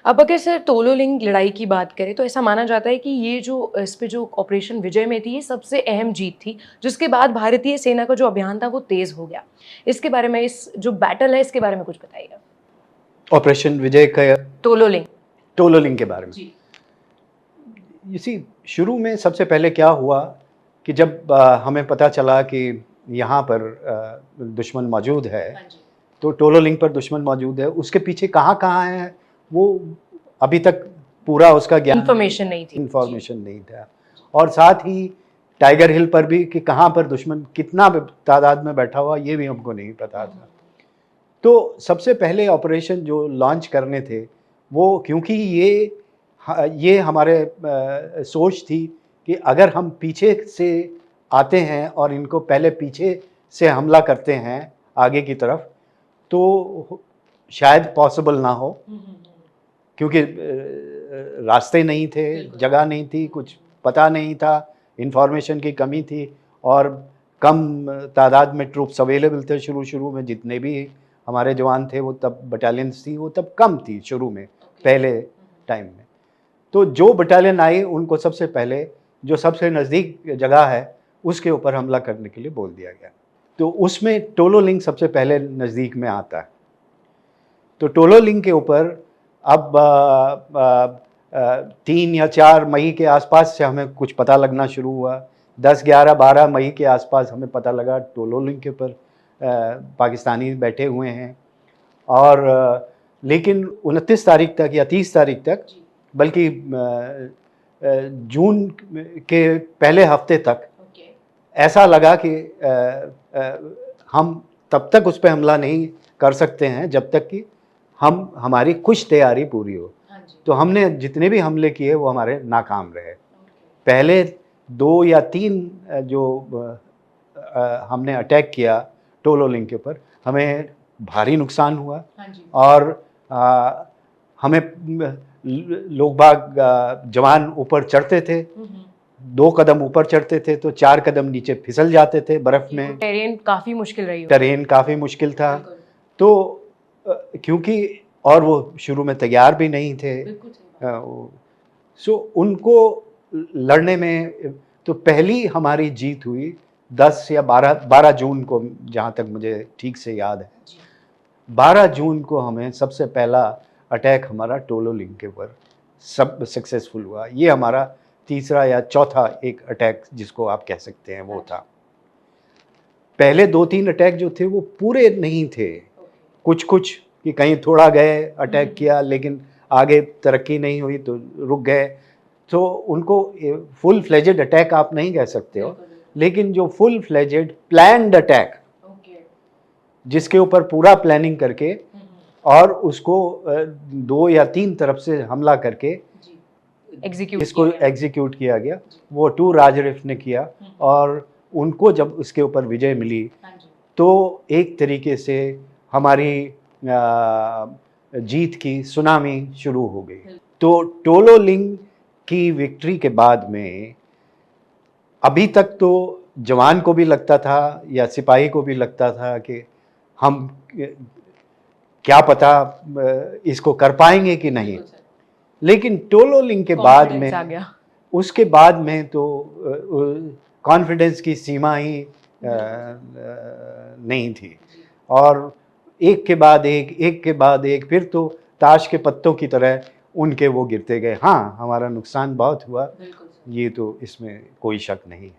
अब अगर सर तोलोलिंग लड़ाई की बात करें तो ऐसा माना जाता है कि ये जो इस पे जो ऑपरेशन विजय में थी, ये सबसे अहम जीत थी, जिसके बाद भारतीय सेना का जो अभियान था वो तेज़ हो गया। इसके बारे में, इस जो बैटल है इसके बारे में कुछ बताइए? ऑपरेशन विजय का तोलोलिंग। टोलोलिंग के बारे में। जी। इसी शुरू में सबसे पहले क्या हुआ कि जब हमें पता चला कि यहाँ पर दुश्मन मौजूद है, हाँ जी। तो टोलोलिंग पर दुश्मन मौजूद है, उसके पीछे कहाँ-कहाँ है, वो अभी तक पूरा उसका ज्ञान इन्फॉर्मेशन नहीं थी। इन्फॉर्मेशन नहीं था। और साथ ही टाइगर हिल पर भी कि कहाँ पर दुश्मन कितना तादाद में बैठा हुआ, ये भी हमको नहीं पता था। तो सबसे पहले ऑपरेशन जो लॉन्च करने थे, वो क्योंकि ये हमारे सोच थी कि अगर हम पीछे से आते हैं और इनको पहले पीछे से हमला करते हैं आगे की तरफ, तो शायद पॉसिबल ना हो, क्योंकि रास्ते नहीं थे, जगह नहीं थी, कुछ पता नहीं था, इन्फॉर्मेशन की कमी थी और कम तादाद में ट्रूप्स अवेलेबल थे शुरू में। जितने भी हमारे जवान थे वो तब बटालियंस थी, वो तब कम थी शुरू में, पहले टाइम में। तो जो बटालियन आई उनको सबसे पहले जो सबसे नज़दीक जगह है उसके ऊपर हमला करने के लिए बोल दिया गया। तो उसमें टोलोलिंग सबसे पहले नज़दीक में आता है। तो टोलोलिंग के ऊपर अब 3 या 4 मई के आसपास से हमें कुछ पता लगना शुरू हुआ। 10, 11, 12 मई के आसपास हमें पता लगा टोलोलिंग के ऊपर पाकिस्तानी बैठे हुए हैं। और लेकिन 29 तारीख तक या 30 तारीख तक, बल्कि जून के पहले हफ्ते तक ऐसा लगा कि हम तब तक उस पर हमला नहीं कर सकते हैं जब तक कि हमारी कुछ तैयारी पूरी हो। तो हमने जितने भी हमले किए वो हमारे नाकाम रहे। पहले 2 या 3 जो हमने अटैक किया टोलोलिंग के ऊपर, हमें भारी नुकसान हुआ। और हमें लोग बाग जवान ऊपर चढ़ते थे, 2 कदम ऊपर चढ़ते थे तो 4 कदम नीचे फिसल जाते थे बर्फ में। टेरेन काफ़ी मुश्किल रही होगी। टेरेन काफ़ी मुश्किल था। तो क्योंकि और वो शुरू में तैयार भी नहीं थे, सो उनको लड़ने में तो पहली हमारी जीत हुई 10 या 12 जून को, जहाँ तक मुझे ठीक से याद है। 12 जून को हमें सबसे पहला अटैक हमारा टोलोलिंग के ऊपर सब सक्सेसफुल हुआ। ये हमारा तीसरा या चौथा एक अटैक जिसको आप कह सकते हैं वो था। पहले 2-3 अटैक जो थे वो पूरे नहीं थे, कुछ कि कहीं थोड़ा गए अटैक किया लेकिन आगे तरक्की नहीं हुई तो रुक गए। तो उनको फुल फ्लेजेड अटैक आप नहीं कह सकते हो, लेकिन जो फुल फ्लेजेड प्लान्ड अटैक, जिसके ऊपर पूरा प्लानिंग करके और उसको 2 या 3 तरफ से हमला करके इसको एग्जीक्यूट किया गया, वो टू राजरिफ ने किया। और उनको जब उसके ऊपर विजय मिली तो एक तरीके से हमारी जीत की सुनामी शुरू हो गई। तो टोलोलिंग की विक्ट्री के बाद में अभी तक तो जवान को भी लगता था या सिपाही को भी लगता था कि हम क्या पता इसको कर पाएंगे कि नहीं। लेकिन टोलोलिंग के बाद में, उसके बाद में तो कॉन्फिडेंस की सीमा ही नहीं थी। और एक के बाद एक फिर तो ताश के पत्तों की तरह उनके वो गिरते गए। हाँ, हमारा नुकसान बहुत हुआ, ये तो इसमें कोई शक नहीं है।